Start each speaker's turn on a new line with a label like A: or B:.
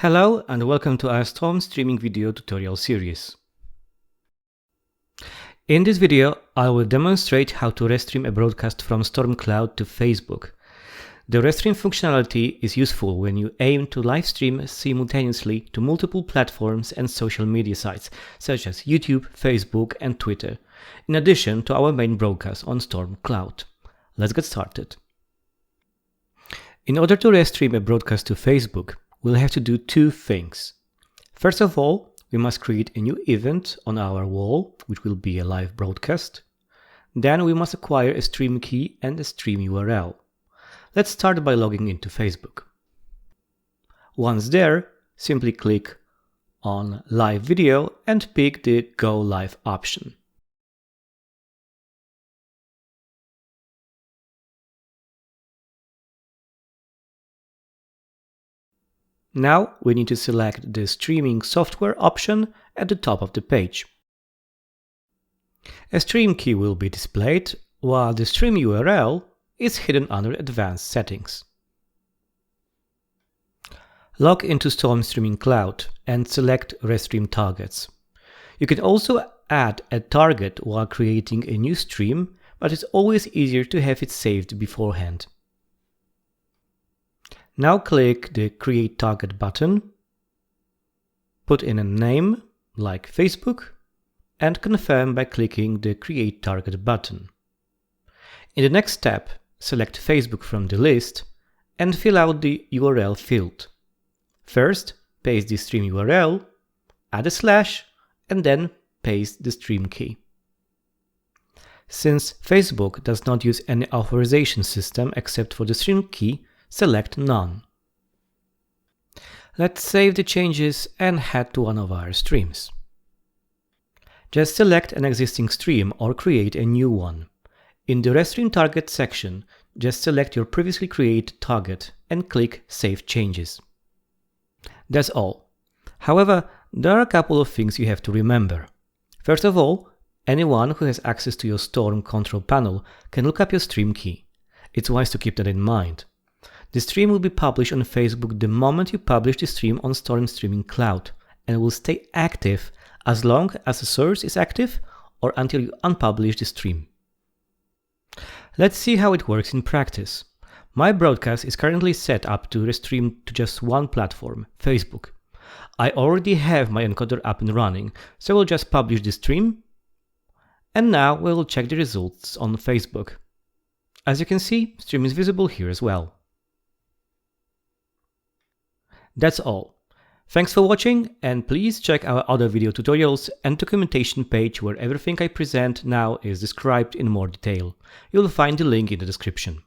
A: Hello and welcome to our Strom Streaming video tutorial series. In this video, I will demonstrate how to restream a broadcast from Strom Cloud to Facebook. The restream functionality is useful when you aim to live stream simultaneously to multiple platforms and social media sites such as YouTube, Facebook and Twitter, in addition to our main broadcast on Strom Cloud. Let's get started. In order to restream a broadcast to Facebook, we'll have to do two things. First of all, we must create a new event on our wall, which will be a live broadcast. Then we must acquire a stream key and a stream URL. Let's start by logging into Facebook. Once there, simply click on Live Video and pick the Go Live option. Now we need to select the streaming software option at the top of the page. A stream key will be displayed, while the stream URL is hidden under Advanced Settings. Log into Strom Streaming Cloud and select Restream Targets. You can also add a target while creating a new stream, but it's always easier to have it saved beforehand. Now click the Create Target button, put in a name like Facebook, and confirm by clicking the Create Target button. In the next step, select Facebook from the list and fill out the URL field. First, paste the stream URL, add a slash, and then paste the stream key. Since Facebook does not use any authorization system except for the stream key, select None. Let's save the changes and head to one of our streams. Just select an existing stream or create a new one. In the Restream Target section, just select your previously created target and click Save Changes. That's all. However, there are a couple of things you have to remember. First of all, anyone who has access to your Strom control panel can look up your stream key. It's wise to keep that in mind. The stream will be published on Facebook the moment you publish the stream on Strom Streaming Cloud and will stay active as long as the source is active or until you unpublish the stream. Let's see how it works in practice. My broadcast is currently set up to restream to just one platform, Facebook. I already have my encoder up and running, so we'll just publish the stream. And now we'll check the results on Facebook. As you can see, stream is visible here as well. That's all. Thanks for watching, and please check our other video tutorials and documentation page where everything I present now is described in more detail. You'll find the link in the description.